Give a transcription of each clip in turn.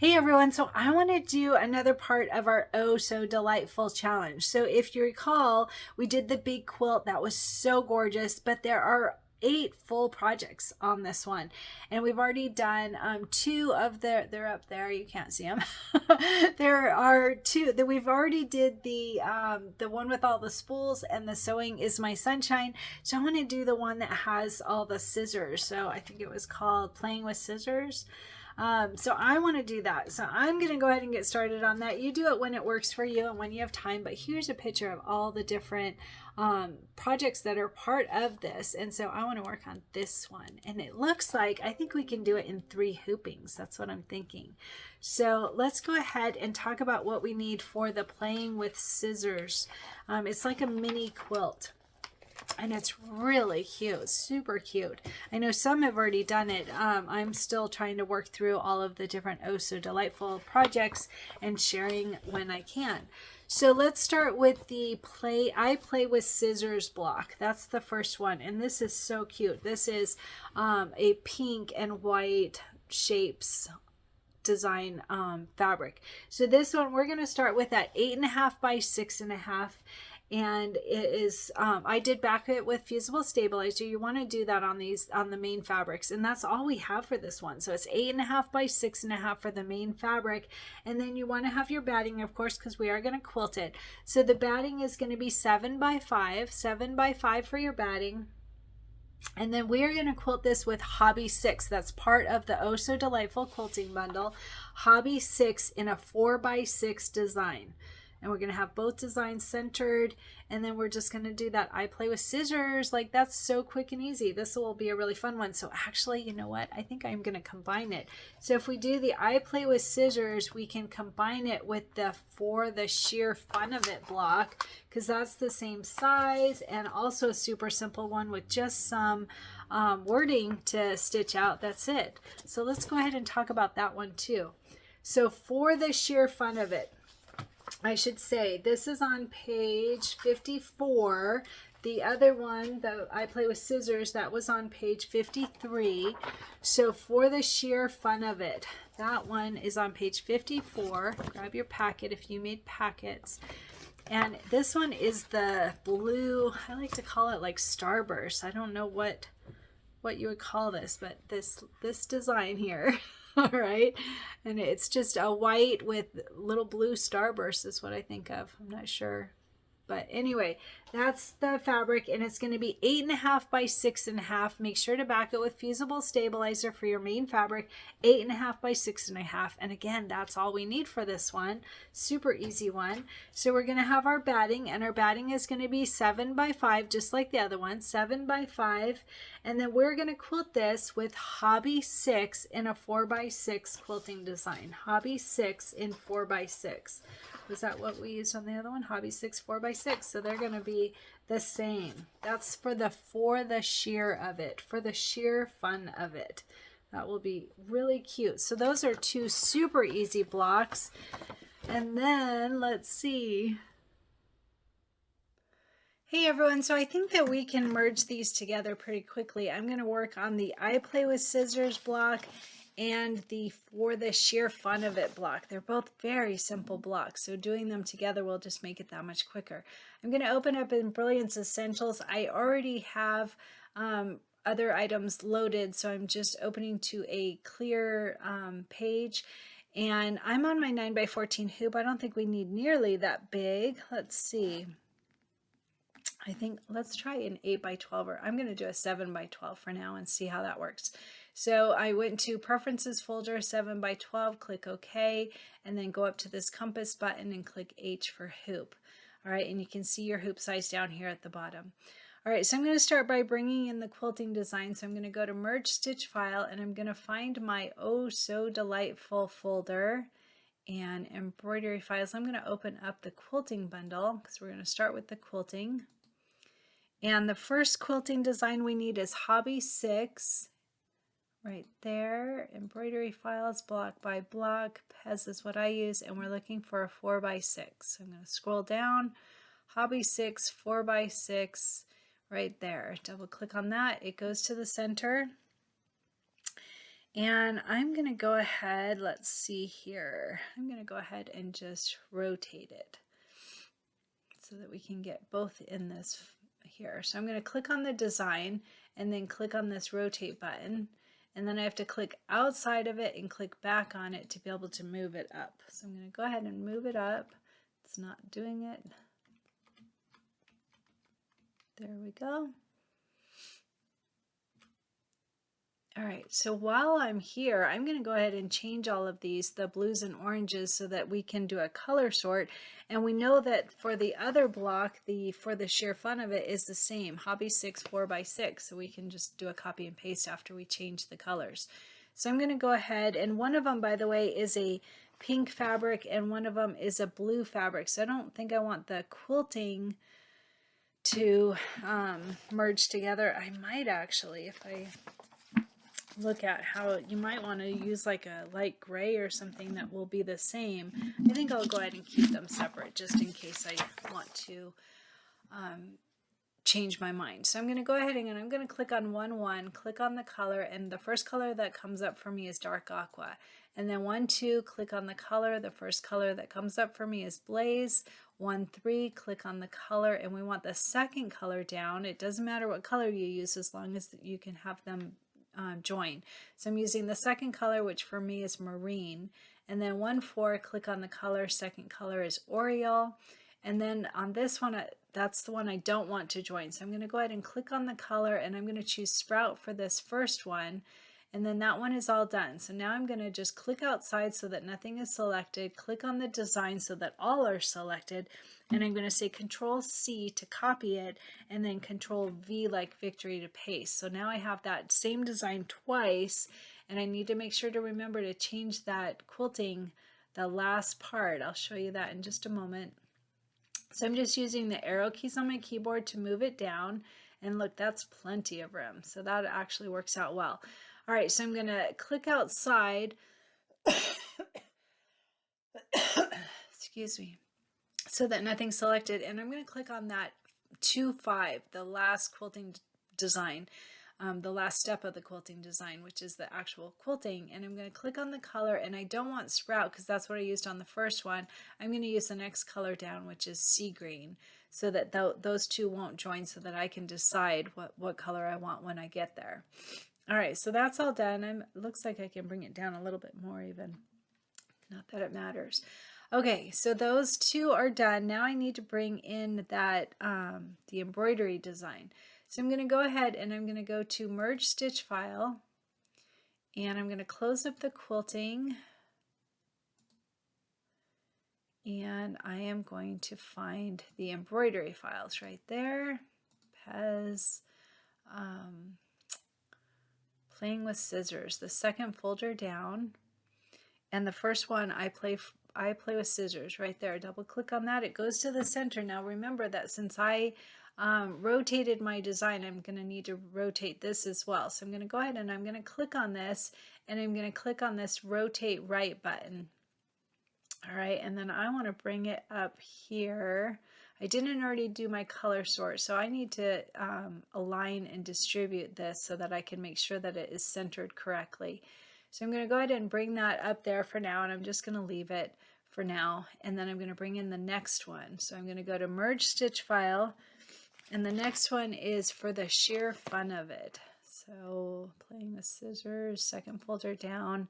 Hey everyone, so I want to do another part of our Oh So Delightful challenge. So if you recall, we did the big quilt that was so gorgeous, but there are 8 full projects on this one, and we've already done 2 of they're up there, you can't see them. There are 2 that we've already did, the one with all the spools and the sewing is my sunshine. So I want to do the one that has all the scissors. So I think it was called Playing with Scissors. So I want to do that. So I'm going to go ahead and get started on that. You do it when it works for you and when you have time. But here's a picture of all the different projects that are part of this. And so I want to work on this one. And it looks like I think we can do it in 3 hoopings. That's what I'm thinking. So let's go ahead and talk about what we need for the Playing with Scissors. It's like a mini quilt. And it's really cute, super cute. I know some have already done it. I'm still trying to work through all of the different Oh So Delightful projects and sharing when I can. So let's start with the I Play with Scissors block. That's the first one, and this is so cute. This is a pink and white shapes design fabric. So this one we're going to start with at 8.5 by 6.5. And it is I did back it with Fusible stabilizer. You want to do that on the main fabrics, and that's all we have for this one. So it's 8.5 by 6.5 for the main fabric, and then you want to have your batting, of course, because we are going to quilt it. So the batting is going to be 7 by 5 for your batting. And then we are going to quilt this with Hobby 6. That's part of the Oh So Delightful quilting bundle. Hobby 6 in a 4 by 6 design. And we're going to have both designs centered, and then we're just going to do that I Play with Scissors. Like, that's so quick and easy. This will be a really fun one. So actually, you know what? I think I'm going to combine it. So if we do the I Play with Scissors, we can combine it with the For the Sheer Fun of It block, because that's the same size and also a super simple one with just some wording to stitch out. That's it. So let's go ahead and talk about that one too. So For the Sheer Fun of It, I should say this is on page 54. The other one, the I Play with Scissors, that was on page 53. So For the Sheer Fun of It, that one is on page 54. Grab your packet if you made packets. And this one is the blue, I like to call it like Starburst. I don't know what you would call this, but this design here. All right, and it's just a white with little blue starbursts is what I think of. I'm not sure, but anyway, that's the fabric, and it's going to be 8.5 by 6.5. Make sure to back it with Fusible stabilizer for your main fabric. 8.5 by 6.5, and again, that's all we need for this one. Super easy one. So we're going to have our batting, and our batting is going to be 7 by 5, just like the other one. 7 by 5, and then we're going to quilt this with Hobby 6 in a 4 by 6 quilting design. Hobby 6 in 4 by 6. Was that what we used on the other one? Hobby 6 4 by 6. So they're going to be the same. That's for the sheer of it, for the sheer fun of it. That will be really cute. So those are 2 super easy blocks. And then let's see. Hey everyone, so I think that we can merge these together pretty quickly. I'm going to work on the I Play with Scissors block and the For the Sheer Fun of It block. They're both very simple blocks, so doing them together will just make it that much quicker. I'm going to open up in Brilliance Essentials. I already have other items loaded, so I'm just opening to a clear page. And I'm on my 9 by 14 hoop. I don't think we need nearly that big. Let's see. I think let's try an 8 by 12, or I'm going to do a 7 by 12 for now and see how that works. So I went to Preferences folder, 7 by 12, click OK, and then go up to this compass button and click H for hoop. All right, and you can see your hoop size down here at the bottom. All right, so I'm going to start by bringing in the quilting design. So I'm going to go to Merge Stitch File, and I'm going to find my Oh So Delightful folder and embroidery files. I'm going to open up the quilting bundle because we're going to start with the quilting. And the first quilting design we need is Hobby 6, right there. Embroidery files, block by block. Pez is what I use, and we're looking for a 4 by 6. So I'm going to scroll down, Hobby 6, 4 by 6, right there. Double click on that. It goes to the center. And I'm going to go ahead, let's see here. I'm going to go ahead and just rotate it so that we can get both in this here. So I'm going to click on the design and then click on this rotate button. And then I have to click outside of it and click back on it to be able to move it up. So I'm going to go ahead and move it up. It's not doing it. There we go. All right, so while I'm here, I'm going to go ahead and change all of these, the blues and oranges, so that we can do a color sort. And we know that for the other block, for the sheer fun of it is the same, Hobby 6 4x6. So we can just do a copy and paste after we change the colors. So I'm going to go ahead, and one of them, by the way, is a pink fabric and one of them is a blue fabric. So I don't think I want the quilting to merge together. I might actually, if I look at how you might want to use like a light gray or something that will be the same. I think I'll go ahead and keep them separate just in case I want to change my mind. So I'm going to go ahead and I'm going to click on 1-1, click on the color, and the first color that comes up for me is dark aqua. And then 1-2, click on the color. The first color that comes up for me is blaze. 1-3, click on the color, and we want the second color down. It doesn't matter what color you use as long as you can have them join. So I'm using the second color, which for me is marine, and then 1-4, click on the color. Second color is Oriole, and then on this one, that's the one I don't want to join. So I'm going to go ahead and click on the color, and I'm going to choose Sprout for this first one, and then that one is all done. So now I'm going to just click outside so that nothing is selected, click on the design so that all are selected, and I'm going to say Control C to copy it, and then Control V like victory to paste. So now I have that same design twice, and I need to make sure to remember to change that quilting, the last part. I'll show you that in just a moment. So I'm just using the arrow keys on my keyboard to move it down, and look, that's plenty of room. So that actually works out well. All right, so I'm going to click outside. Excuse me. So that nothing's selected, and I'm going to click on that 2-5, the last quilting design, the last step of the quilting design, which is the actual quilting, and I'm going to click on the color, and I don't want Sprout because that's what I used on the first one. I'm going to use the next color down, which is sea green, so that those two won't join, so that I can decide what color I want when I get there. All right, so that's all done. Looks like I can bring it down a little bit more even, not that it matters. Okay, so those two are done. Now I need to bring in that the embroidery design. So I'm going to go ahead and I'm going to go to Merge Stitch File, and I'm going to close up the quilting, and I am going to find the embroidery files right there. Pez, Playing with Scissors, the second folder down, and the first one I play with scissors right there. Double click on that, it goes to the center. Now remember that since I rotated my design, I'm going to need to rotate this as well. So I'm going to go ahead and I'm going to click on this, and I'm going to click on this rotate right button. All right, and then I want to bring it up here. I didn't already do my color sort, so I need to align and distribute this so that I can make sure that it is centered correctly. So I'm going to go ahead and bring that up there for now, and I'm just going to leave it for now, and then I'm going to bring in the next one. So I'm going to go to Merge Stitch File, and the next one is for the sheer fun of it. So Playing with Scissors, second folder down,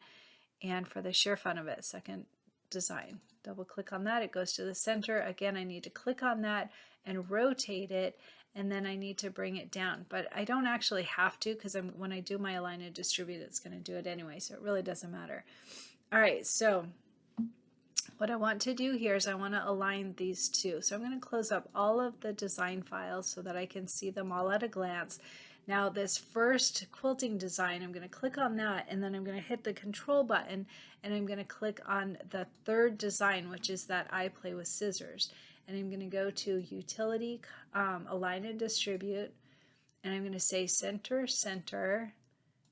and for the sheer fun of it, second design. Double click on that, it goes to the center. Again, I need to click on that and rotate it, and then I need to bring it down, but I don't actually have to, because when I do my align and distribute, it's going to do it anyway, so it really doesn't matter. All right, so what I want to do here is I want to align these two. So I'm going to close up all of the design files so that I can see them all at a glance. Now this first quilting design, I'm going to click on that, and then I'm going to hit the control button, and I'm going to click on the third design, which is that I Play with Scissors. And I'm going to go to Utility, Align and Distribute, and I'm going to say Center, Center,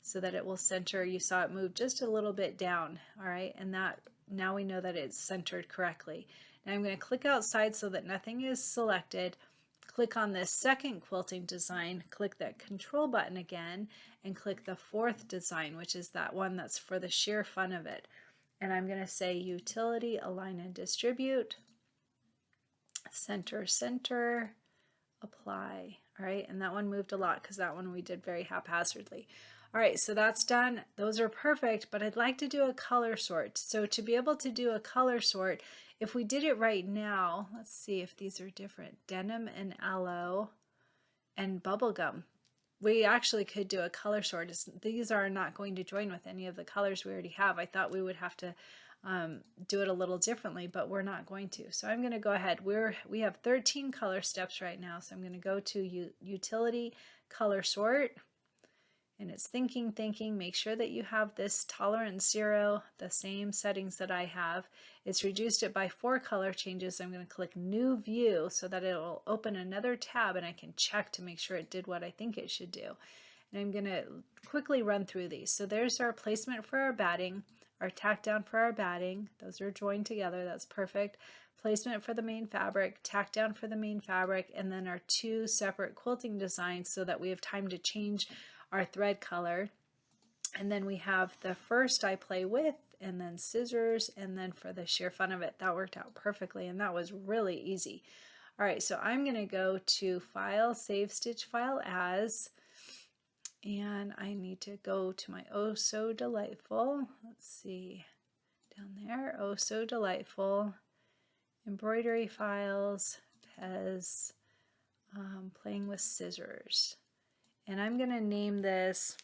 so that it will center. You saw it move just a little bit down, all right, and that now we know that it's centered correctly. Now I'm going to click outside so that nothing is selected, click on this second quilting design, click that control button again, and click the fourth design, which is that one that's for the sheer fun of it. And I'm going to say Utility, Align and Distribute, Center, Center, Apply. All right, and that one moved a lot because that one we did very haphazardly. All right, so that's done. Those are perfect, but I'd like to do a color sort. So to be able to do a color sort, if we did it right now, let's see if these are different. Denim and Aloe and Bubblegum. We actually could do a color sort. These are not going to join with any of the colors we already have. I thought we would have to do it a little differently, but we're not going to. So I'm going to go ahead. We have 13 color steps right now. So I'm going to go to Utility, Color Sort. And it's thinking, make sure that you have this tolerance 0, the same settings that I have. It's reduced it by 4 color changes. I'm going to click New View so that it will open another tab and I can check to make sure it did what I think it should do. And I'm going to quickly run through these. So there's our placement for our batting, our tack down for our batting. Those are joined together. That's perfect. Placement for the main fabric, tack down for the main fabric, and then our 2 separate quilting designs so that we have time to change our thread color. And then we have the first I play with, and then scissors, and then for the sheer fun of it, that worked out perfectly, and that was really easy. All right, so I'm going to go to File, Save Stitch File As, and I need to go to my Oh So Delightful. Let's see, down there, Oh So Delightful, Embroidery Files, Pez, Playing with Scissors. And I'm going to name this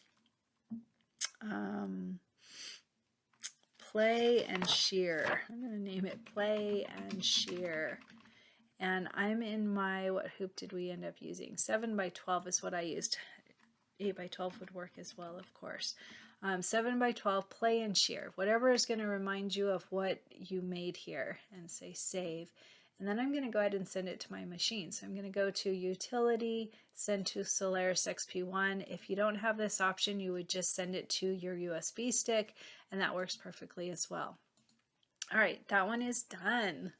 Play and Sheer. I'm going to name it Play and Sheer. And I'm in my, what hoop did we end up using? 7 by 12 is what I used. 8 by 12 would work as well, of course. 7 by 12, Play and Sheer. Whatever is going to remind you of what you made here. And say Save. And then I'm going to go ahead and send it to my machine. So I'm going to go to Utility, Send to Solaris XP1. If you don't have this option, you would just send it to your USB stick, and that works perfectly as well. All right, that one is done.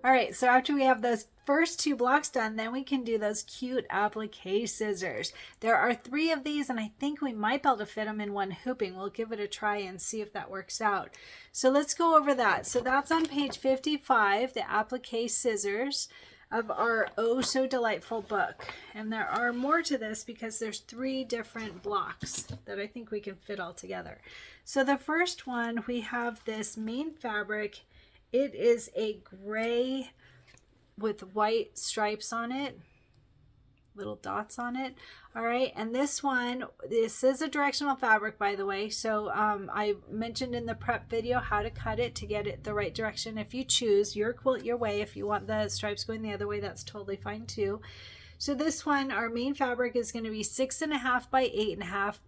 All right, so after we have those first 2 blocks done, then we can do those cute applique scissors. There are 3 of these, and I think we might be able to fit them in one hooping. We'll give it a try and see if that works out. So let's go over that. So that's on page 55, the applique scissors of our Oh So Delightful book. And there are more to this because there's 3 different blocks that I think we can fit all together. So the first one, we have this main fabric. It is a gray with white stripes on it, little dots on it. All right, and this one, this is a directional fabric, by the way. So I mentioned in the prep video how to cut it to get it the right direction. If you choose your quilt your way, if you want the stripes going the other way, that's totally fine too. So this one, our main fabric is going to be 6.5 by 8.5.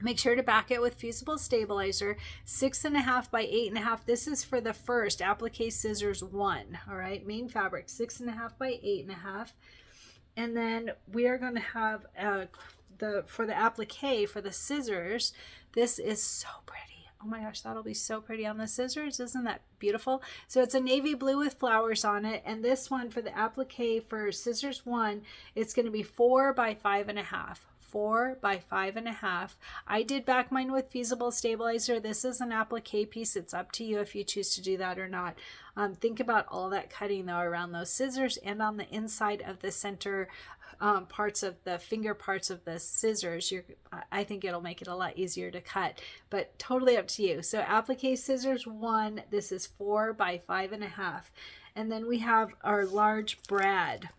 Make sure to back it with Fusible stabilizer. 6.5 by 8.5. This is for the first applique scissors 1. All right, main fabric 6.5 by 8.5. And then we are going to have for the applique, for the scissors, this is so pretty. Oh my gosh, that'll be so pretty on the scissors. Isn't that beautiful? So it's a navy blue with flowers on it. And this one for the applique for scissors 1, it's going to be 4 by 5.5. 4 by 5.5. I did back mine with Fusible stabilizer. This is an applique piece. It's up to you if you choose to do that or not. Think about all that cutting though around those scissors and on the inside of the center parts of the finger parts of the scissors. I think it'll make it a lot easier to cut, but totally up to you. So applique scissors 1, this is 4 by 5.5. And then we have our large brad.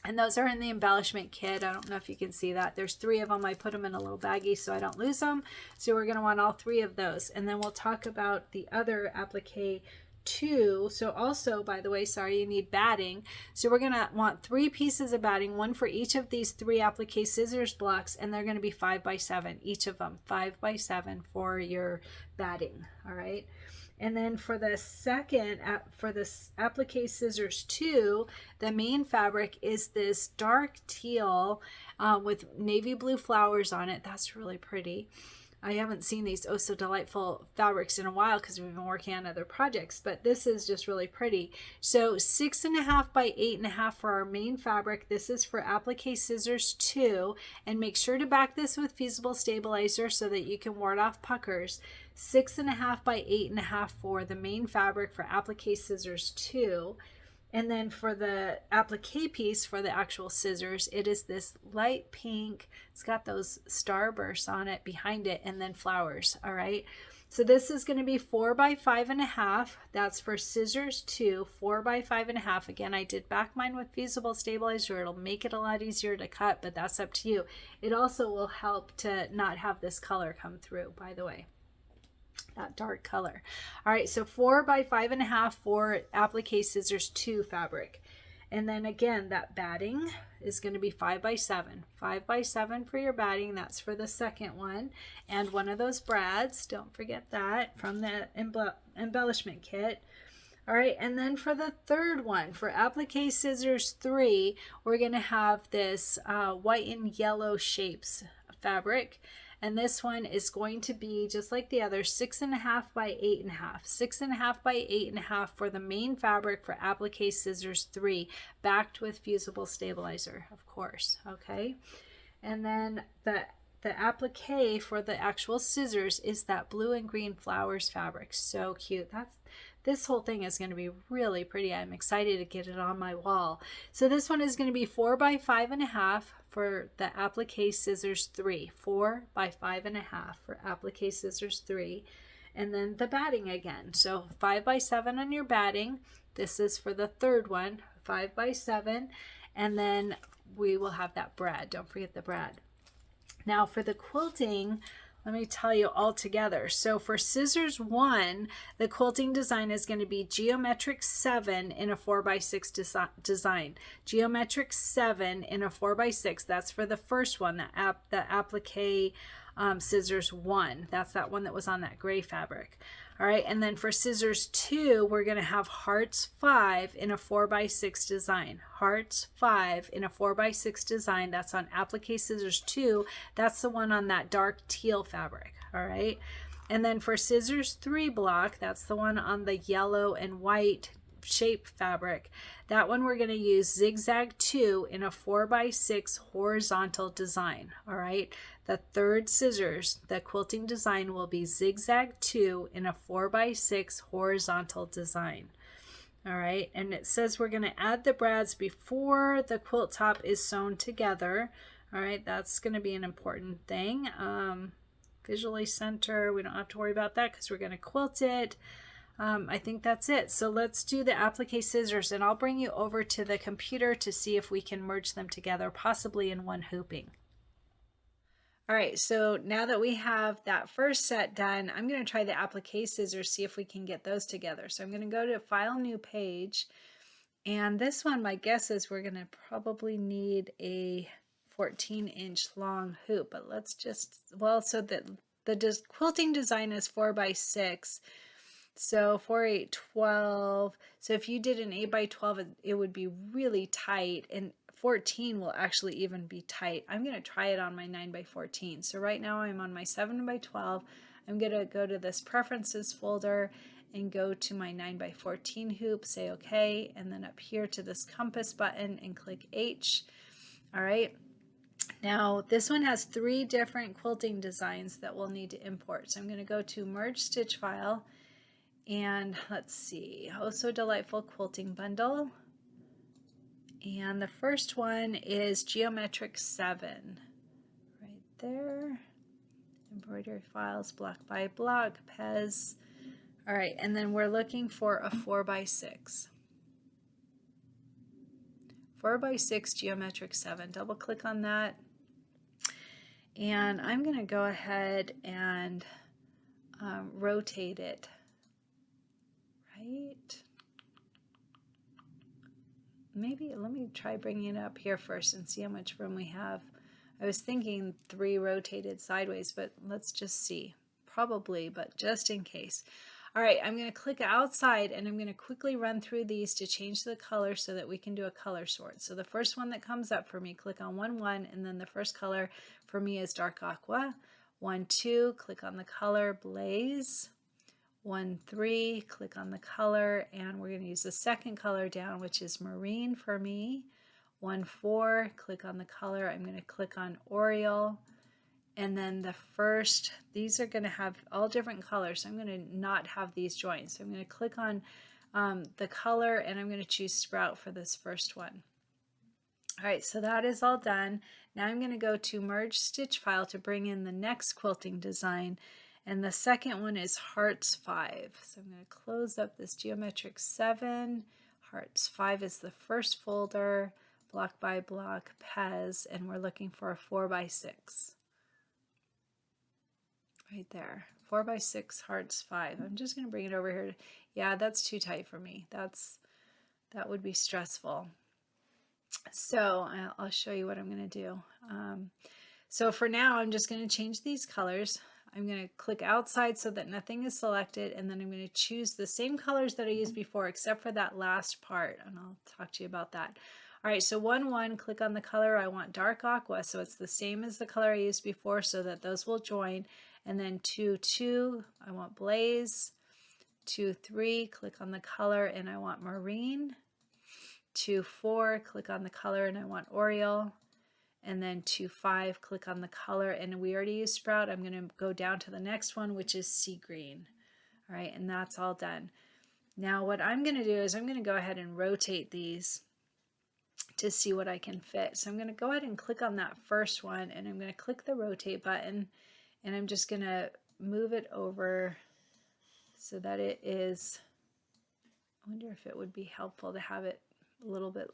And those are in the embellishment kit. I don't know if you can see that. There's 3 of them. I put them in a little baggie so I don't lose them. So we're going to want all 3 of those. And then we'll talk about the other applique 2. So also, by the way, sorry, you need batting. So we're going to want 3 pieces of batting, 1 for each of these 3 applique scissors blocks. And they're going to be 5 by 7, each of them. 5 by 7 for your batting. All right. And then for the second, for this applique scissors 2, the main fabric is this dark teal with navy blue flowers on it. That's really pretty. I haven't seen these Oh So Delightful fabrics in a while because we've been working on other projects, but this is just really pretty. So 6.5 by 8.5 for our main fabric. This is for applique scissors 2, and make sure to back this with Fusible stabilizer so that you can ward off puckers. 6.5 by 8.5 for the main fabric for applique scissors 2. And then for the applique piece for the actual scissors, it is this light pink. It's got those starbursts on it behind it and then flowers. All right. So this is going to be 4 by 5.5. That's for scissors 2, 4 by 5.5. Again, I did back mine with Fusible stabilizer. It'll make it a lot easier to cut, but that's up to you. It also will help to not have this color come through, by the way. That dark color. All right, so 4 by 5.5 for applique scissors 2 fabric. And then again, that batting is going to be 5 by 7. 5 by 7 for your batting. That's for the second one. And one of those brads, don't forget that, from the embellishment kit. All right, and then for the third one, for applique scissors 3, we're going to have this white and yellow shapes fabric. And this one is going to be just like the other, 6.5 by 8.5. 6.5 by 8.5 for the main fabric for applique scissors 3, backed with Fusible stabilizer, of course. Okay, and then the applique for the actual scissors is that blue and green flowers fabric. So cute. This whole thing is going to be really pretty. I'm excited to get it on my wall. So this one is going to be 4 by 5.5 for the applique scissors 3. 4 by 5.5 for applique scissors 3. And then the batting again. So 5 by 7 on your batting. This is for the third one, 5 by 7. And then we will have that brad. Don't forget the brad. Now for the quilting, let me tell you all together. So for scissors 1, the quilting design is going to be geometric 7 in a 4 by 6 design. Geometric 7 in a 4 by 6. That's for the first one, the applique scissors 1. That's that one that was on that gray fabric. All right, and then for scissors 2, we're going to have hearts 5 in a 4 by 6 design. Hearts 5 in a 4 by 6 design. That's on applique scissors 2. That's the one on that dark teal fabric. All right, and then for scissors 3 block, that's the one on the yellow and white shape fabric. That one we're going to use zigzag 2 in a 4x6 horizontal design. All right, the third scissors, the quilting design will be zigzag 2 in a 4x6 horizontal design. All right, and it says we're going to add the brads before the quilt top is sewn together. All right, that's going to be an important thing. Visually center, we don't have to worry about that because we're going to quilt it. I think that's it. So let's do the applique scissors, and I'll bring you over to the computer to see if we can merge them together, possibly in one hooping. All right, so now that we have that first set done, I'm going to try the applique scissors, see if we can get those together. So I'm going to go to File, New Page, and this one, my guess is we're going to probably need a 14-inch long hoop, but let's just, well, so that the quilting design is 4x6, so 4, 8, 12. So if you did an 8x12, it would be really tight, and 14 will actually even be tight. I'm going to try it on my 9x14. So right now I'm on my 7x12. I'm going to go to this preferences folder and go to my 9x14 hoop, say okay, and then up here to this compass button and click H. All right. Now this one has 3 different quilting designs that we'll need to import. So I'm going to go to Merge Stitch File, and let's see, Oh So Delightful Quilting Bundle. And the first one is Geometric 7, right there. Embroidery files, block by block, Pez. All right, and then we're looking for a 4x6. 4x6 Geometric 7. Double click on that. And I'm going to go ahead and rotate it. Right? Maybe let me try bringing it up here first and see how much room we have. I was thinking 3 rotated sideways, but let's just see. Probably, but just in case. All right, I'm going to click outside, and I'm going to quickly run through these to change the color so that we can do a color sort. So the first one that comes up for me, click on 1, 1, and then the first color for me is dark aqua. 1, 2, click on the color Blaze. 1, 3, click on the color, and we're going to use the second color down, which is Marine for me. 1, 4, click on the color. I'm going to click on Oriole. And then the first, these are going to have all different colors, so I'm going to not have these joined. So I'm going to click on the color, and I'm going to choose Sprout for this first one. All right, so that is all done. Now I'm going to go to Merge Stitch File to bring in the next quilting design. And the second one is Hearts 5. So I'm going to close up this Geometric 7. Hearts 5 is the first folder, block by block, Pez, and we're looking for a 4x6. Right there, 4x6 Hearts 5. I'm just going to bring it over here. Yeah, that's too tight for me. That would be stressful. So I'll show you what I'm going to do. So for now, I'm just going to change these colors. I'm going to click outside so that nothing is selected, and then I'm going to choose the same colors that I used before except for that last part, and I'll talk to you about that. All right, so 1, 1, click on the color. I want dark aqua, so it's the same as the color I used before so that those will join. And then 2, 2, I want Blaze. 2, 3, click on the color, and I want Marine. 2, 4, click on the color, and I want Oriole. And then 2, 5, click on the color, and we already used Sprout. I'm going to go down to the next one, which is Sea Green. All right, and that's all done. Now what I'm going to do is I'm going to go ahead and rotate these to see what I can fit. So I'm going to go ahead and click on that first one, and I'm going to click the rotate button, and I'm just going to move it over so that it is, I wonder if it would be helpful to have it a little bit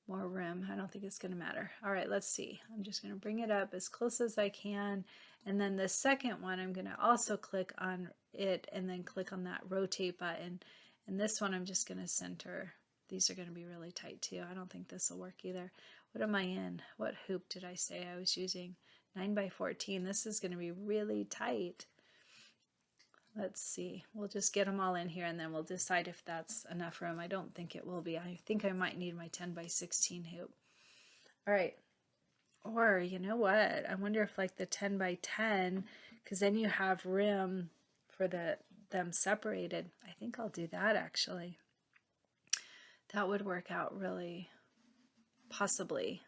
more room. I don't think it's going to matter. All right, let's see. I'm just going to bring it up as close as I can. And then the second one, I'm going to also click on it and then click on that rotate button. And this one, I'm just going to center. These are going to be really tight too. I don't think this will work either. What am I in? What hoop did I say I was using? 9x14. This is going to be really tight. Let's see. We'll just get them all in here and then we'll decide if that's enough room. I don't think it will be. I think I might need my 10x16 hoop. All right. Or you know what? I wonder if like the 10x10, because then you have room for them separated. I think I'll do that actually. That would work out really, possibly.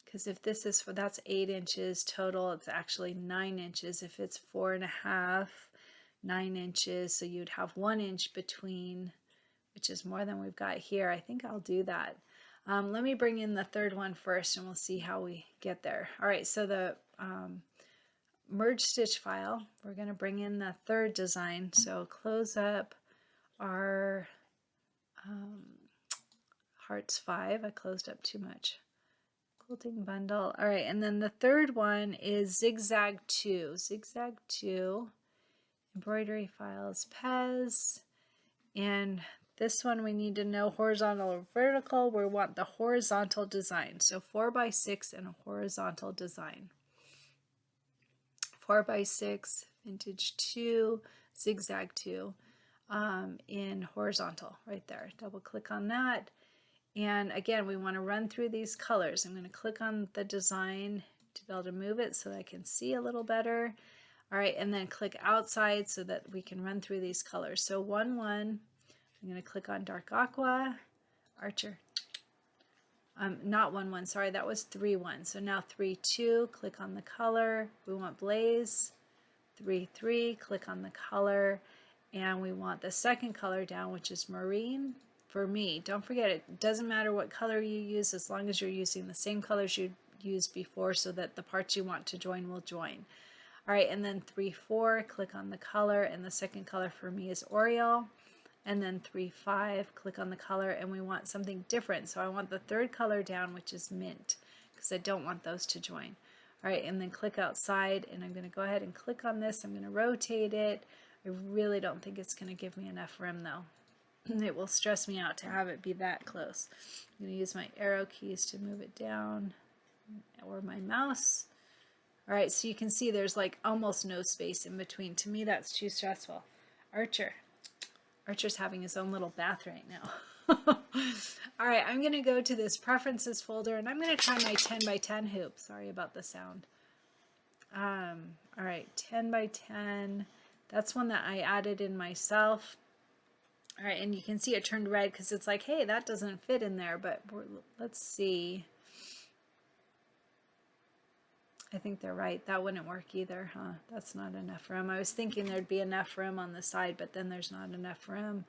Because if this is for, that's 8 inches total, it's actually 9 inches. If it's 4.5, 9 inches, so you'd have 1 inch between, which is more than we've got here. I think I'll do that. Let me bring in the third one first and we'll see how we get there. All right, so the merge stitch file, we're going to bring in the third design. So close up our Hearts 5. I closed up too much. Quilting bundle. All right, and then the third one is Zigzag 2. Zigzag 2, embroidery files, Pez, and this one we need to know horizontal or vertical. We want the horizontal design. So 4x6 and a horizontal design. 4x6, vintage 2, zigzag 2 in horizontal right there. Double click on that. And again, we want to run through these colors. I'm going to click on the design to be able to move it so that I can see a little better. All right, and then click outside so that we can run through these colors. So 1, 1, I'm going to click on dark aqua, Archer. Not 1, 1, sorry, that was 3, 1. So now 3, 2, click on the color. We want Blaze. 3, 3, click on the color. And we want the second color down, which is Marine. For me, don't forget, it doesn't matter what color you use as long as you're using the same colors you used before so that the parts you want to join will join. All right, and then 3, 4, click on the color, and the second color for me is Oriole. And then 3, 5, click on the color, and we want something different. So I want the third color down, which is Mint, because I don't want those to join. All right, and then click outside, and I'm going to go ahead and click on this. I'm going to rotate it. I really don't think it's going to give me enough room, though. It will stress me out to have it be that close. I'm going to use my arrow keys to move it down, or my mouse. All right, so you can see there's like almost no space in between. To me, that's too stressful. Archer. Archer's having his own little bath right now. All right, I'm going to go to this preferences folder, and I'm going to try my 10x10 hoop. Sorry about the sound. All right, 10x10. That's one that I added in myself. All right, and you can see it turned red because it's like, hey, that doesn't fit in there, but let's see. I think they're right. That wouldn't work either, huh? That's not enough room. I was thinking there'd be enough room on the side, but then there's not enough room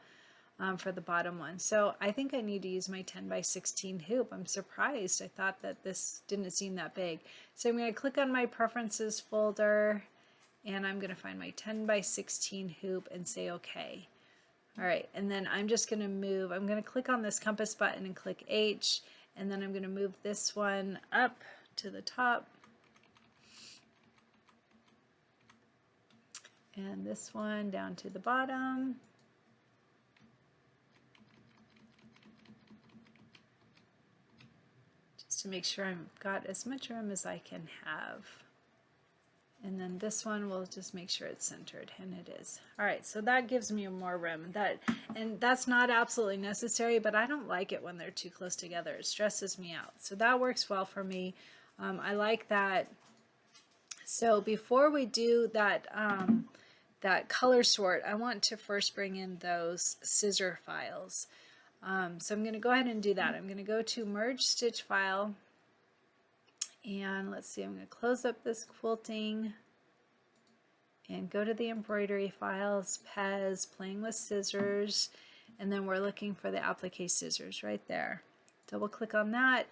for the bottom one. So I think I need to use my 10x16 hoop. I'm surprised. I thought that this didn't seem that big. So I'm going to click on my preferences folder, and I'm going to find my 10x16 hoop and say OK. All right, and then I'm just going to move. I'm going to click on this compass button and click H, and then I'm going to move this one up to the top. And this one down to the bottom. Just to make sure I've got as much room as I can have. And then this one, we'll just make sure it's centered, and it is. All right, so that gives me more room. And that's not absolutely necessary, but I don't like it when they're too close together. It stresses me out. So that works well for me. I like that. So before we do that, that color sort, I want to first bring in those scissor files. So I'm going to go ahead and do that. I'm going to go to Merge Stitch File. And let's see, I'm going to close up this quilting and go to the embroidery files, Pez, playing with scissors, and then we're looking for the applique scissors right there. Double click on that,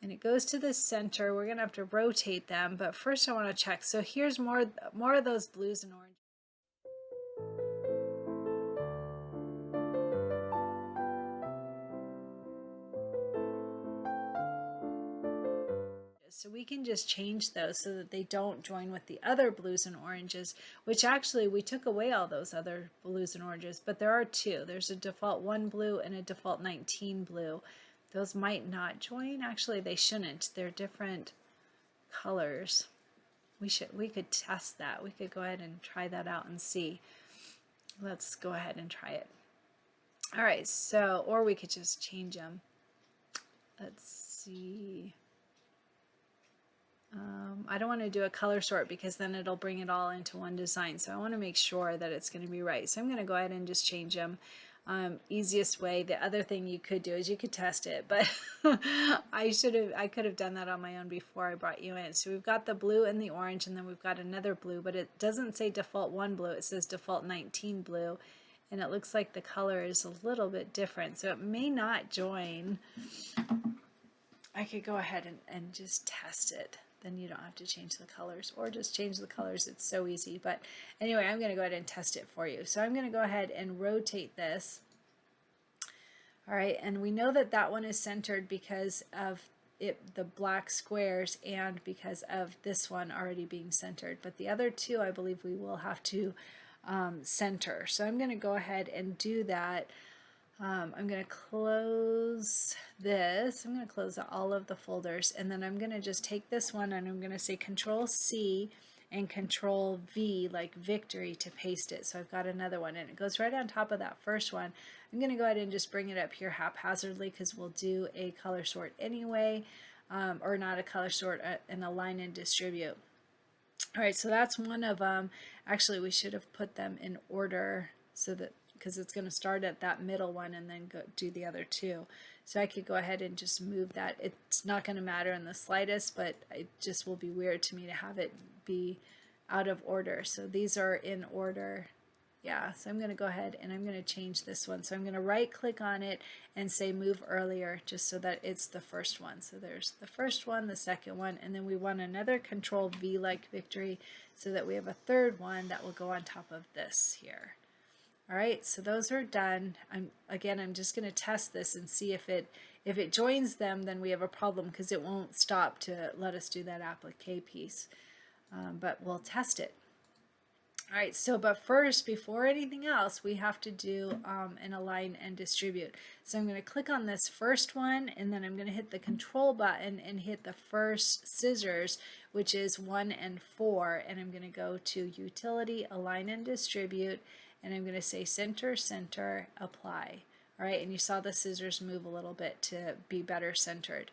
and it goes to the center. We're going to have to rotate them, but first I want to check. So here's more of those blues and oranges. So we can just change those so that they don't join with the other blues and oranges, which actually we took away all those other blues and oranges, but there are two. There's a default 1 blue and a default 19 blue. Those might not join. Actually, they shouldn't. They're different colors. We could test that. We could go ahead and try that out and see. Let's go ahead and try it. All right, so, or we could just change them. Let's see. I don't want to do a color sort because then it'll bring it all into one design. So I want to make sure that it's going to be right. So I'm going to go ahead and just change them. easiest way. The other thing you could do is you could test it, but I could have done that on my own before I brought you in. So we've got the blue and the orange, and then we've got another blue, but it doesn't say default 1 blue, it says default 19 blue, and it looks like the color is a little bit different, so it may not join. I could go ahead and just test it. Then you don't have to change the colors, or just change the colors. It's so easy. But anyway, I'm going to go ahead and test it for you. So I'm going to go ahead and rotate this. All right, and we know that that one is centered because of the black squares and because of this one already being centered. But the other two, I believe we will have to center. So I'm going to go ahead and do that. I'm going to close this. I'm going to close all of the folders, and then I'm going to just take this one and I'm going to say Control C and Control V like victory to paste it. So I've got another one, and it goes right on top of that first one. I'm going to go ahead and just bring it up here haphazardly because we'll do a color sort anyway, or not a color sort, an align and distribute. All right, so that's one of them. Actually, we should have put them in order so that, because it's going to start at that middle one and then go do the other two. So I could go ahead and just move that. It's not going to matter in the slightest, but it just will be weird to me to have it be out of order. So these are in order. Yeah, so I'm going to go ahead and I'm going to change this one. So I'm going to right click on it and say move earlier, just so that it's the first one. So there's the first one, the second one, and then we want another Control V like victory so that we have a third one that will go on top of this here. All right, so those are done. I'm just going to test this and see if it joins them, then we have a problem because it won't stop to let us do that applique piece. But we'll test it. All right, so but first, before anything else, we have to do an align and distribute. So I'm going to click on this first one, and then I'm going to hit the Control button and hit the first scissors, which is 1 and 4, and I'm going to go to Utility, Align and Distribute, and I'm going to say center, center, apply. All right, and you saw the scissors move a little bit to be better centered.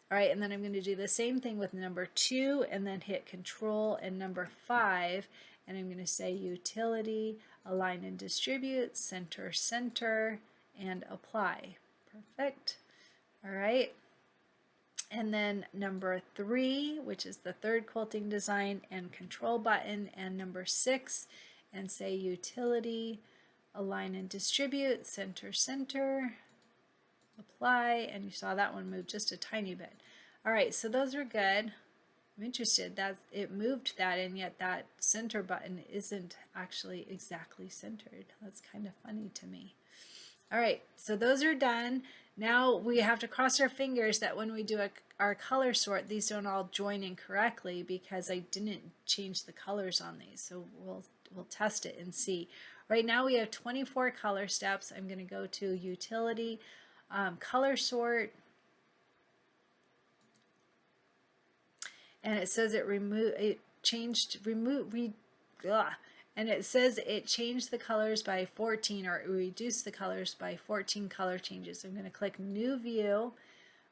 All right, and then I'm going to do the same thing with number 2 and then hit Control and number 5, and I'm going to say Utility, Align and Distribute, center, center, and apply. Perfect. All right. And then number 3, which is the third quilting design, and Control button, and number 6, and say Utility, Align and Distribute, center, center, apply, and you saw that one move just a tiny bit. All right, so those are good. I'm interested that it moved that, and yet that center button isn't actually exactly centered. That's kind of funny to me. All right, so those are done. Now we have to cross our fingers that when we do our color sort, these don't all join in correctly because I didn't change the colors on these. So we'll test it and see. Right now we have 24 color steps. I'm going to go to Utility, Color Sort, and it says and it says it changed the colors by 14, or it reduced the colors by 14 color changes. I'm going to click New View.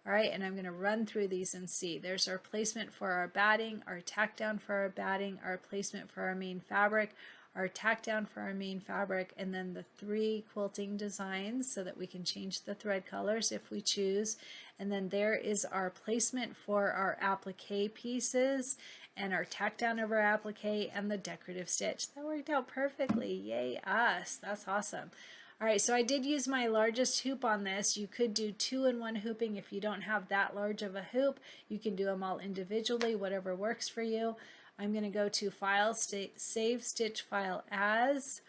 All right, and I'm going to run through these and see. There's our placement for our batting, our tack down for our batting, our placement for our main fabric, our tack down for our main fabric, and then the 3 quilting designs so that we can change the thread colors if we choose. And then there is our placement for our applique pieces and our tack down of our applique and the decorative stitch. That worked out perfectly. Yay us. That's awesome. All right, so I did use my largest hoop on this. You could do 2-in-1 hooping if you don't have that large of a hoop. You can do them all individually, whatever works for you. I'm going to go to File, Save Stitch File As,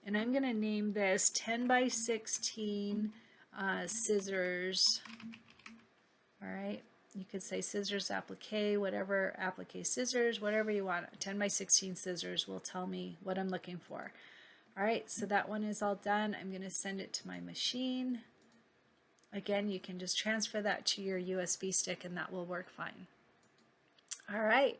and I'm going to name this 10 by 16 scissors. All right, you could say scissors applique, whatever, applique scissors, whatever you want. 10 by 16 scissors will tell me what I'm looking for. All right, so that one is all done. I'm going to send it to my machine. Again, you can just transfer that to your USB stick and that will work fine. All right.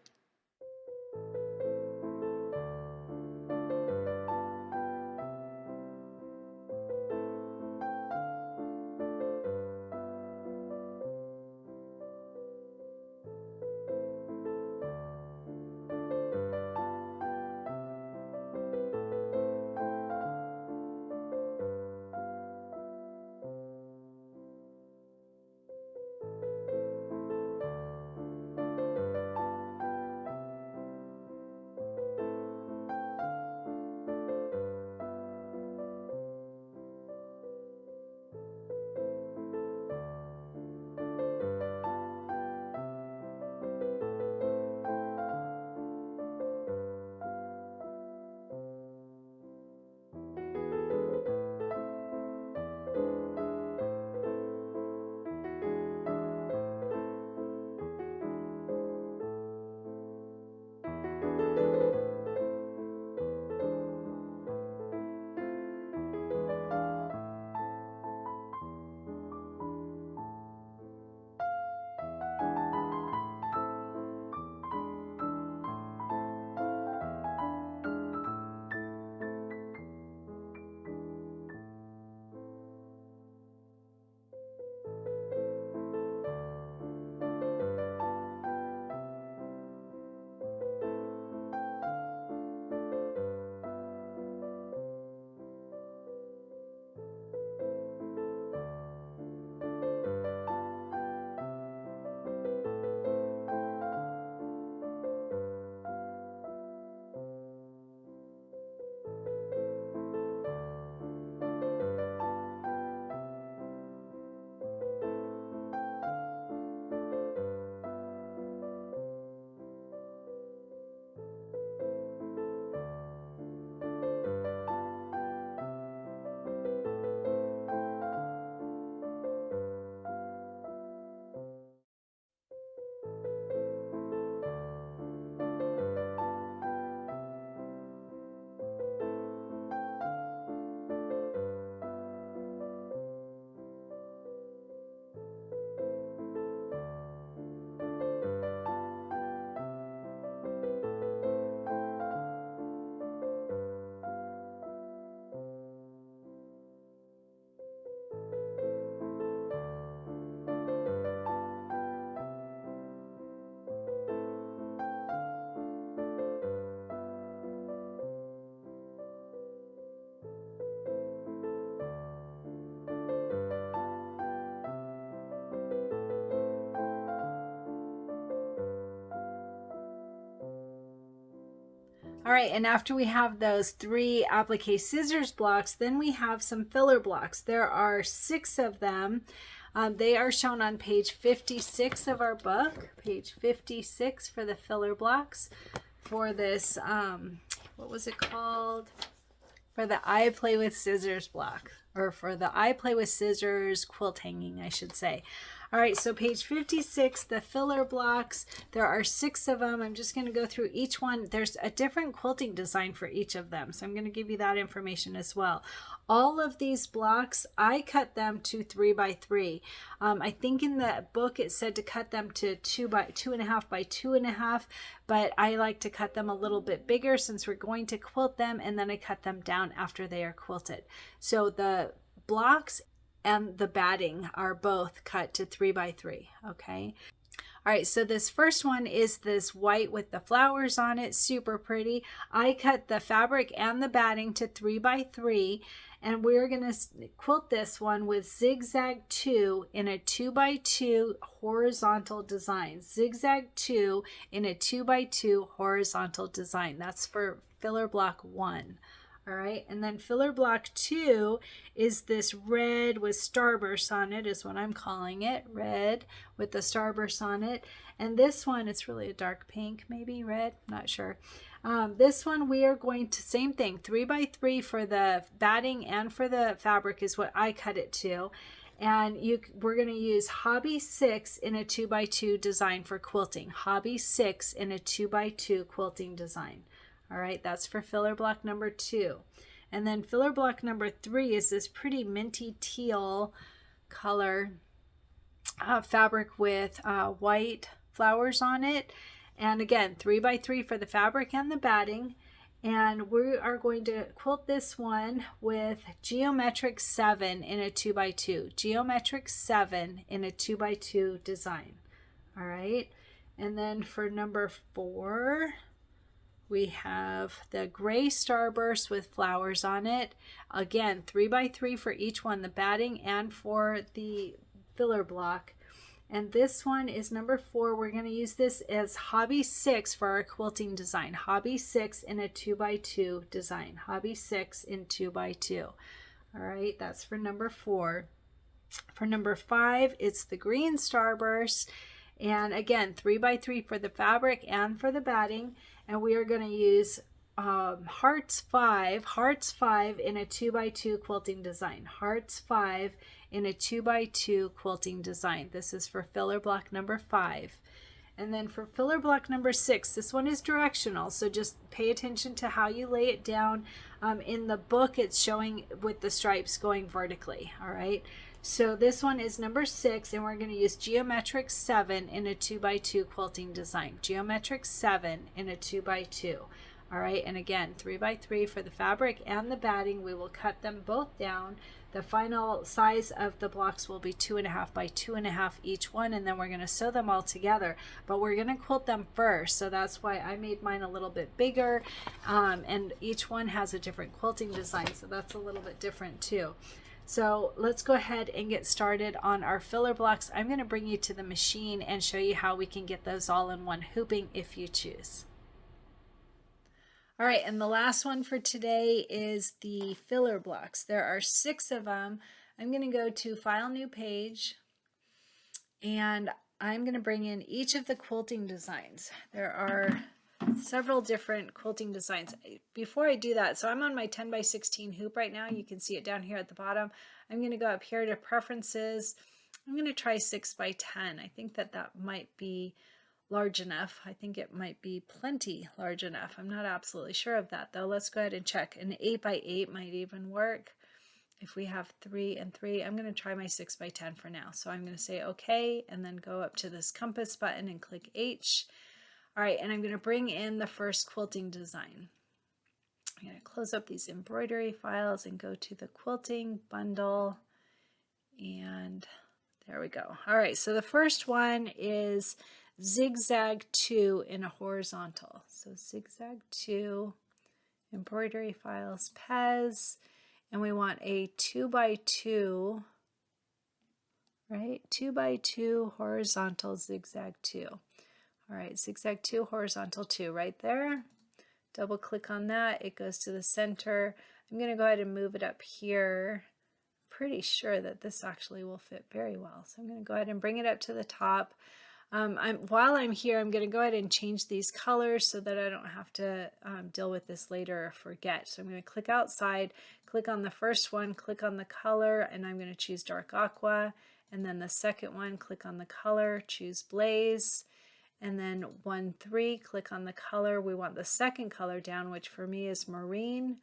All right, and after we have those 3 applique scissors blocks, then we have some filler blocks. There are 6 of them. They are shown on page 56 of our book, page 56 for the filler blocks for this, what was it called? For the I Play with Scissors block, or for the I Play with Scissors quilt hanging, I should say. All right, so page 56, the filler blocks, there are 6 of them. I'm just going to go through each one. There's a different quilting design for each of them, so I'm going to give you that information as well. All of these blocks, I cut them to 3 by 3. I think in the book it said to cut them to 2.5 by 2.5, but I like to cut them a little bit bigger since we're going to quilt them, and then I cut them down after they are quilted. So the blocks and the batting are both cut to 3 by 3, okay? All right, so this first one is this white with the flowers on it, super pretty. I cut the fabric and the batting to 3 by 3, and we're gonna quilt this one with zigzag 2 in a 2 by 2 horizontal design. Zigzag 2 in a 2 by 2 horizontal design. That's for filler block 1. All right, and then filler block 2 is this red with starbursts on it, is what I'm calling it, red with the starbursts on it. And this one, it's really a dark pink, maybe red, not sure. This one we are going to, same thing, 3 by 3 for the batting and for the fabric is what I cut it to. And we're going to use Hobby 6 in a 2 by 2 design for quilting. Hobby 6 in a 2 by 2 quilting design. All right, that's for filler block number 2. And then filler block number 3 is this pretty minty teal color fabric with white flowers on it. And again, 3 by 3 for the fabric and the batting. And we are going to quilt this one with Geometric 7 in a 2 by 2. Geometric 7 in a 2 by 2 design. All right, and then for number 4, we have the gray starburst with flowers on it. Again, 3 by 3 for each one, the batting and for the filler block. And this one is number 4. We're going to use this as Hobby 6 for our quilting design. Hobby 6 in a 2 by 2 design. Hobby 6 in 2 by 2. All right, that's for number 4. For number 5, it's the green starburst. And again, 3 by 3 for the fabric and for the batting. And we are going to use Hearts 5 in a 2 by 2 quilting design. Hearts 5 in a 2 by 2 quilting design. This is for filler block number 5. And then for filler block number 6, this one is directional, so just pay attention to how you lay it down. In the book, it's showing with the stripes going vertically, all right? So this one is number 6, and we're going to use Geometric 7 in a 2 by 2 quilting design. Geometric 7 in a 2 by 2. All right, and again, 3 by 3 for the fabric and the batting. We will cut them both down. The final size of the blocks will be 2.5 by 2.5 each one, and then we're going to sew them all together. But we're going to quilt them first, so that's why I made mine a little bit bigger, and each one has a different quilting design, so that's a little bit different too. So let's go ahead and get started on our filler blocks. I'm going to bring you to the machine and show you how we can get those all in one hooping if you choose. All right, and the last one for today is the filler blocks. There are 6 of them. I'm going to go to File, New Page, and I'm going to bring in each of the quilting designs. There are several different quilting designs. Before I do that, so I'm on my 10 by 16 hoop right now. You can see it down here at the bottom. I'm going to go up here to Preferences. I'm going to try 6 by 10. I think that might be large enough. I think it might be plenty large enough. I'm not absolutely sure of that though. Let's go ahead and check. An 8 by 8 might even work. If we have 3 and 3, I'm going to try my 6 by 10 for now. So I'm going to say okay, and then go up to this compass button and click H. All right, and I'm going to bring in the first quilting design. I'm going to close up these embroidery files and go to the quilting bundle, and there we go. All right, so the first one is Zigzag 2 in a horizontal. So Zigzag 2, embroidery files, Pez, and we want a 2 by 2, right? 2 by 2 horizontal zigzag 2. All right, zigzag 2, horizontal 2 right there. double click on that, it goes to the center. I'm going to go ahead and move it up here. Pretty sure that this actually will fit very well. So I'm going to go ahead and bring it up to the top. While I'm here, I'm going to go ahead and change these colors so that I don't have to deal with this later or forget. So I'm going to click outside, click on the first one, click on the color, and I'm going to choose dark aqua. And then the second one, click on the color, choose blaze. And then 1-3, click on the color. We want the second color down, which for me is marine.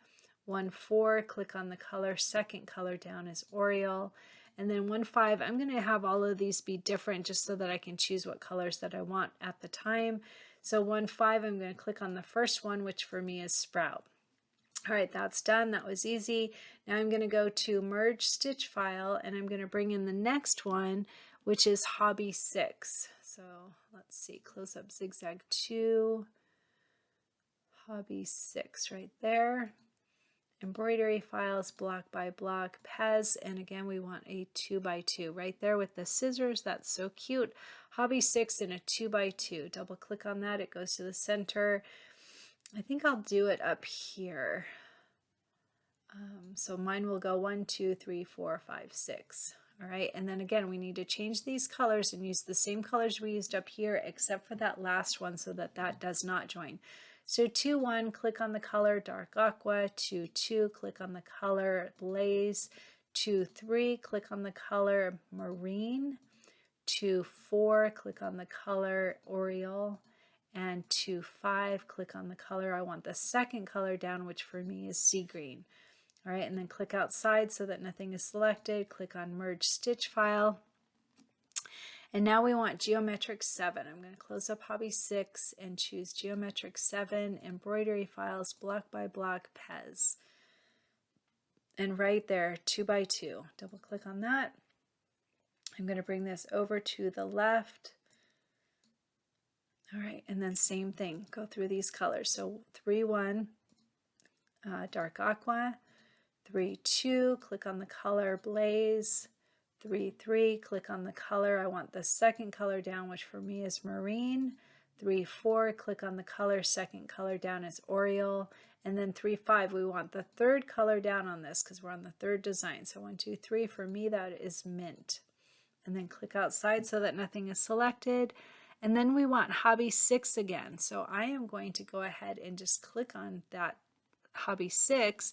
1-4, click on the color, second color down is Oriole. And then 1-5, I'm going to have all of these be different just so that I can choose what colors that I want at the time. So 1-5, I'm going to click on the first one, which for me is Sprout. All right, that's done. That was easy. Now I'm going to go to Merge Stitch File, and I'm going to bring in the next one, which is Hobby 6. So let's see, Close Up Zigzag 2, Hobby 6 right there. Embroidery files, block by block, Pez, and again we want a 2x2 right there with the scissors. That's so cute. Hobby 6 and a 2x2. Double click on that, it goes to the center. I think I'll do it up here. So mine will go 1, 2, 3, 4, 5, 6. All right, and then again we need to change these colors and use the same colors we used up here except for that last one so that that does not join. So 2-1, click on the color dark aqua. 2-2, click on the color blaze. 2-3, click on the color marine. 2-4, click on the color Oriole. And 2-5, click on the color. I want the second color down, which for me is sea green. All right, and then click outside so that nothing is selected. Click on Merge Stitch File. And now we want Geometric 7. I'm going to close up Hobby 6 and choose Geometric 7, Embroidery Files, block by block, Pez. And right there, 2x2. Double click on that. I'm going to bring this over to the left. All right, and then same thing. Go through these colors. So 3-1, dark aqua. 3-2, click on the color blaze. 3-3, click on the color. I want the second color down, which for me is marine. 3-4, click on the color, second color down is Oriole. And then 3-5, we want the third color down on this because we're on the third design. So 1, 2, 3, for me that is mint. And then click outside so that nothing is selected. And then we want Hobby 6 again. So I am going to go ahead and just click on that Hobby 6,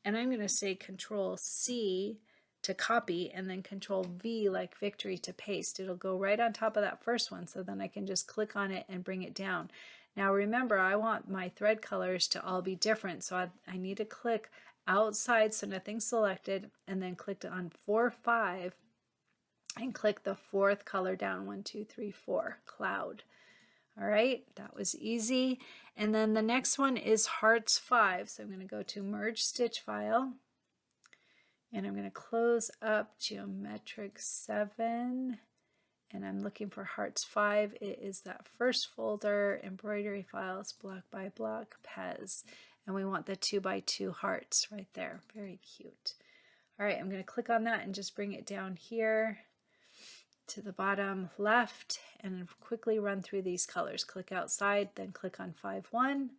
and I'm going to say Control C to copy and then Control V like victory to paste. It'll go right on top of that first one, so then I can just click on it and bring it down. Now remember, I want my thread colors to all be different, so I need to click outside so nothing's selected, and then click on 4-5 and click the fourth color down. 1, 2, 3, 4, cloud. All right, that was easy. And then the next one is Hearts 5. So I'm going to go to Merge Stitch File, and I'm going to close up Geometric 7, and I'm looking for Hearts 5. It is that first folder, Embroidery Files, block by block, Pez. And we want the 2x2 hearts right there. Very cute. All right, I'm going to click on that and just bring it down here to the bottom left and quickly run through these colors. Click outside, then click on 5-1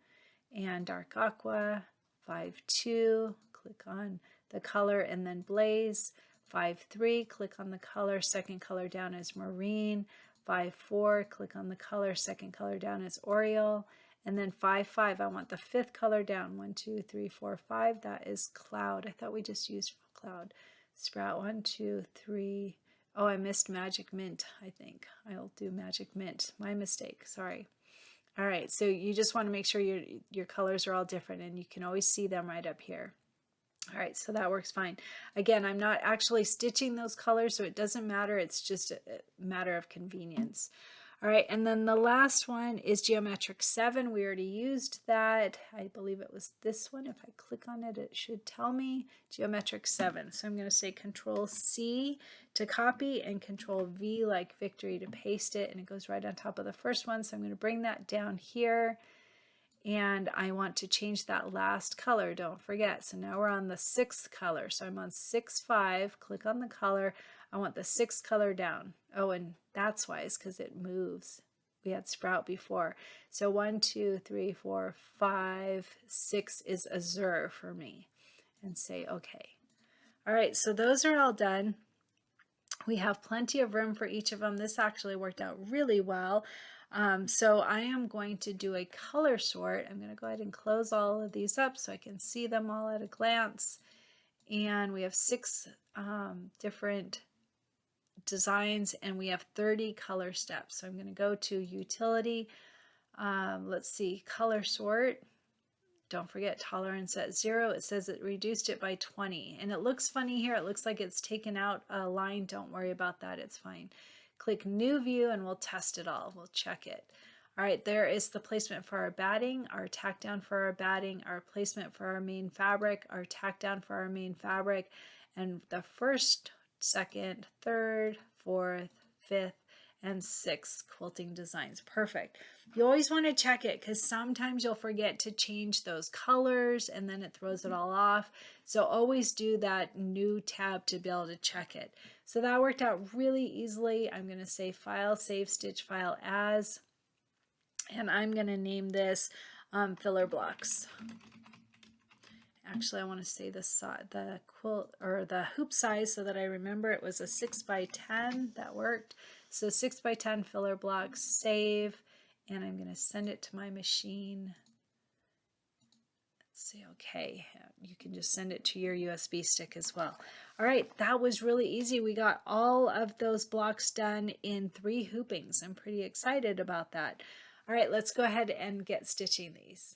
and dark aqua. 5-2, click on the color and then blaze. 5-3, click on the color, second color down is marine. 5-4, click on the color, second color down is Oriole. And then 5-5, I want the fifth color down. 1, 2, 3, 4, 5, that is cloud. I thought we just used cloud. Sprout 1, 2, 3. Oh, I missed Magic Mint, I think. I'll do Magic Mint. My mistake, sorry. All right, so you just want to make sure your colors are all different, and you can always see them right up here. All right, so that works fine. Again, I'm not actually stitching those colors, so it doesn't matter. It's just a matter of convenience. All right, and then the last one is Geometric 7. We already used that. I believe it was this one. If I click on it, it should tell me Geometric 7. So I'm going to say Control C to copy and Control V like victory to paste it, and it goes right on top of the first one. So I'm going to bring that down here, and I want to change that last color, don't forget. So now we're on the 6th color. So I'm on 6-5, click on the color. I want the 6th color down. Oh, and that's why, it's because it moves. We had sprout before. So 1, 2, 3, 4, 5, 6 is azure for me, and say okay. All right, so those are all done. We have plenty of room for each of them. This actually worked out really well. So I am going to do a color sort. I'm going to go ahead and close all of these up so I can see them all at a glance. And we have 6 different designs, and we have 30 color steps. So I'm going to go to utility. Let's see, color sort. Don't forget tolerance at 0. It says it reduced it by 20. And it looks funny here. It looks like it's taken out a line. Don't worry about that. It's fine. Click new view and we'll test it all. We'll check it. All right, there is the placement for our batting, our tack down for our batting, our placement for our main fabric, our tack down for our main fabric, and the first, second, third, fourth, fifth, and 6 quilting designs. Perfect. You always want to check it because sometimes you'll forget to change those colors and then it throws it all off. So always do that new tab to be able to check it. So that worked out really easily. I'm going to say File, Save Stitch File As, and I'm going to name this filler blocks. Actually, I want to say the quilt or the hoop size so that I remember it was a 6 by 10. That worked. So 6 by 10 filler blocks, save, and I'm going to send it to my machine. Let's see, okay, you can just send it to your USB stick as well. All right, that was really easy. We got all of those blocks done in 3 hoopings. I'm pretty excited about that. All right, let's go ahead and get stitching these.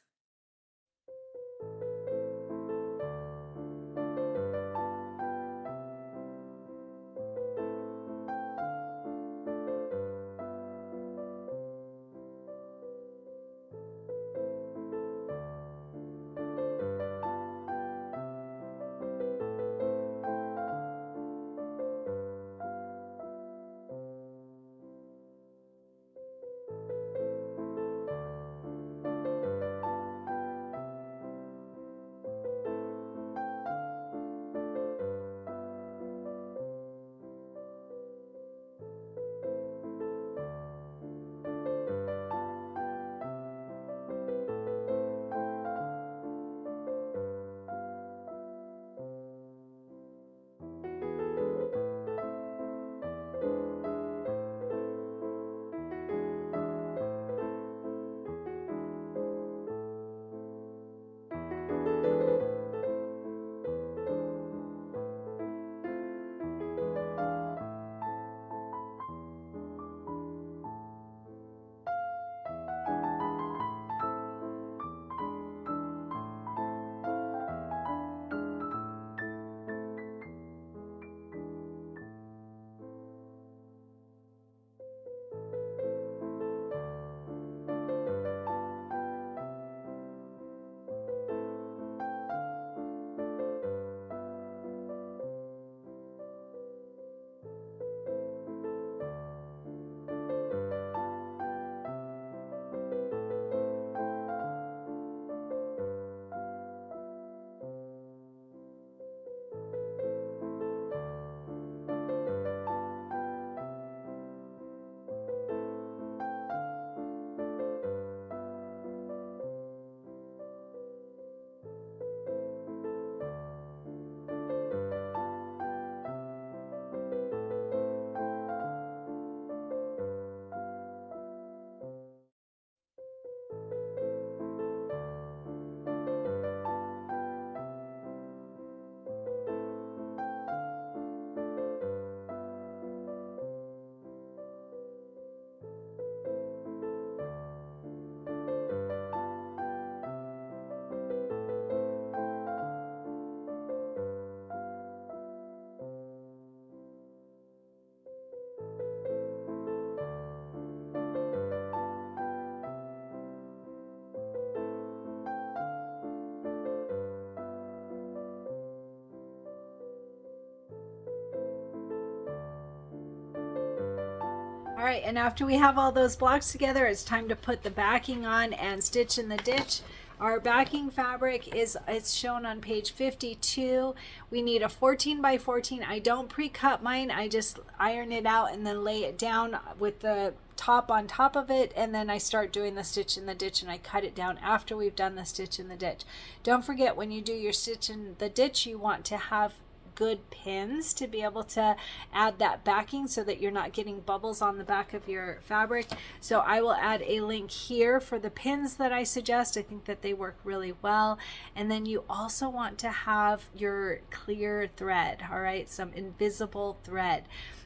All right, and after we have all those blocks together, it's time to put the backing on and stitch in the ditch. Our backing fabric it's shown on page 52. We need a 14 by 14. I don't pre-cut mine. I just iron it out and then lay it down with the top on top of it, and then I start doing the stitch in the ditch, and I cut it down after we've done the stitch in the ditch. Don't forget, when you do your stitch in the ditch, you want to have good pins to be able to add that backing so that you're not getting bubbles on the back of your fabric. So I will add a link here for the pins that I suggest. I think that they work really well. And then you also want to have your clear thread, all right, some invisible thread.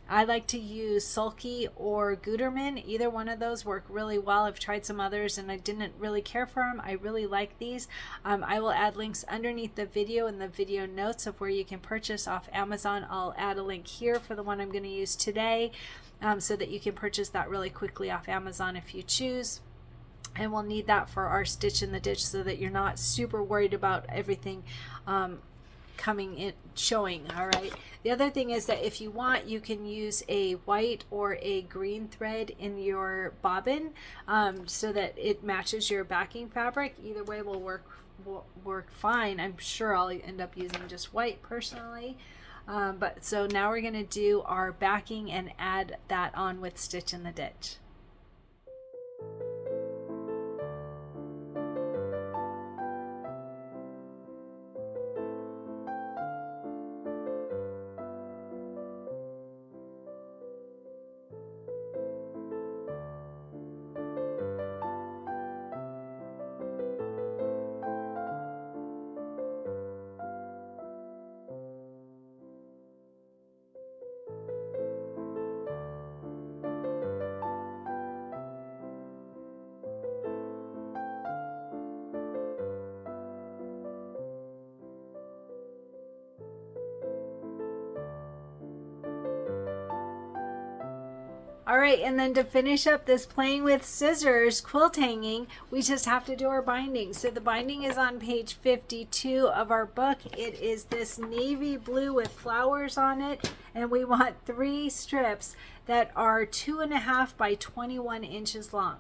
I like to use Sulky or Gutermann. Either one of those work really well. I've tried some others and I didn't really care for them. I really like these. I will add links underneath the video in the video notes of where you can purchase off Amazon. I'll add a link here for the one I'm going to use today, so that you can purchase that really quickly off Amazon if you choose. And we'll need that for our stitch in the ditch so that you're not super worried about everything coming in showing. All right, the other thing is that if you want, you can use a white or a green thread in your bobbin, so that it matches your backing fabric. Either way will work fine. I'm sure I'll end up using just white personally, but so now we're going to do our backing and add that on with stitch in the ditch. All right, and then to finish up this playing with scissors quilt hanging, we just have to do our binding. So the binding is on page 52 of our book. It is this navy blue with flowers on it, and we want 3 strips that are 2.5 by 21 inches long.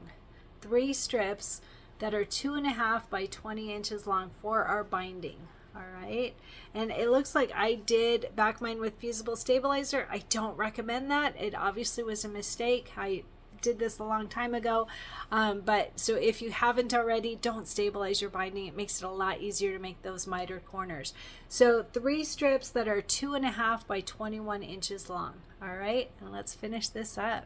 3 strips that are 2.5 by 20 inches long for our binding. All right, and it looks like I did back mine with Fusible stabilizer. I don't recommend that. It obviously was a mistake. I did this a long time ago, but so if you haven't already, don't stabilize your binding. It makes it a lot easier to make those mitered corners. So 3 strips that are 2.5 by 21 inches long. All right, and let's finish this up.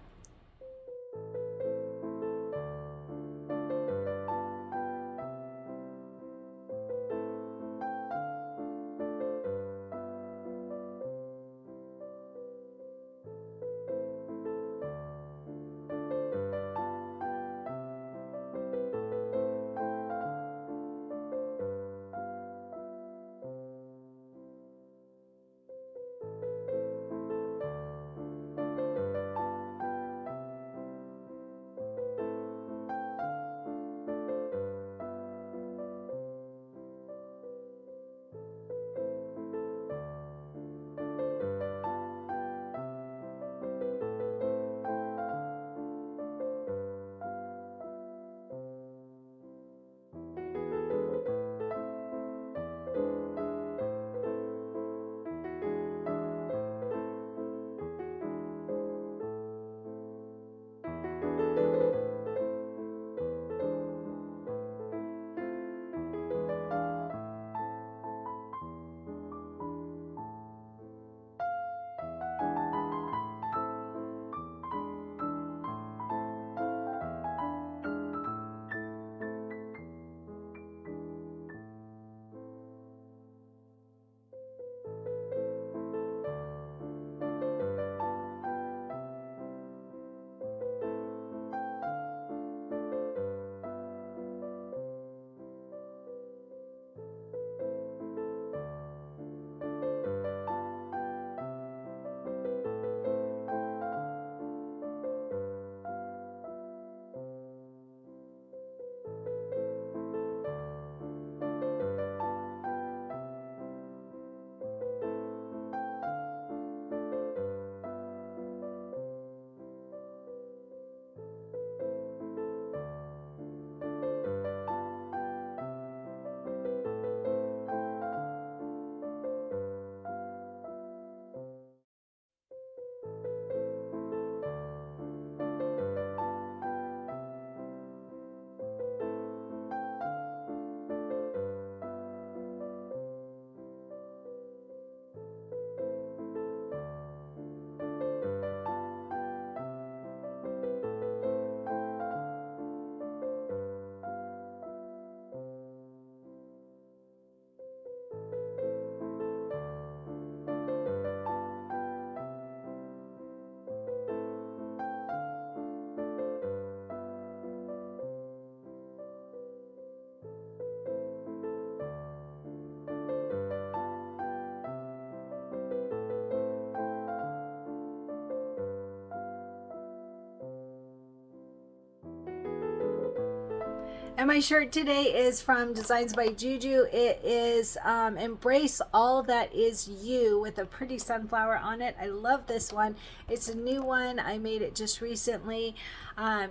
And my shirt today is from Designs by Juju. It is Embrace All That Is You with a pretty sunflower on it. I love this one. It's a new one. I made it just recently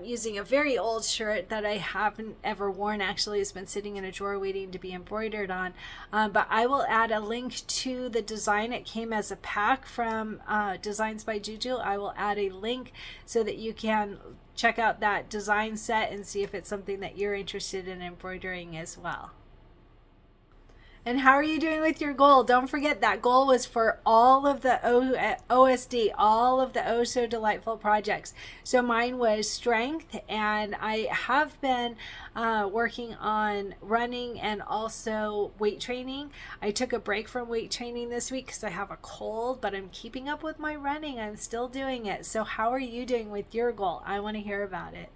using a very old shirt that I haven't ever worn. Actually, it's been sitting in a drawer waiting to be embroidered on. But I will add a link to the design. It came as a pack from Designs by Juju. I will add a link so that you can check out that design set and see if it's something that you're interested in embroidering as well. And how are you doing with your goal? Don't forget that goal was for all of the OSD, all of the Oh So Delightful projects. So mine was strength, and I have been working on running and also weight training. I took a break from weight training this week because I have a cold, but I'm keeping up with my running. I'm still doing it. So how are you doing with your goal? I want to hear about it.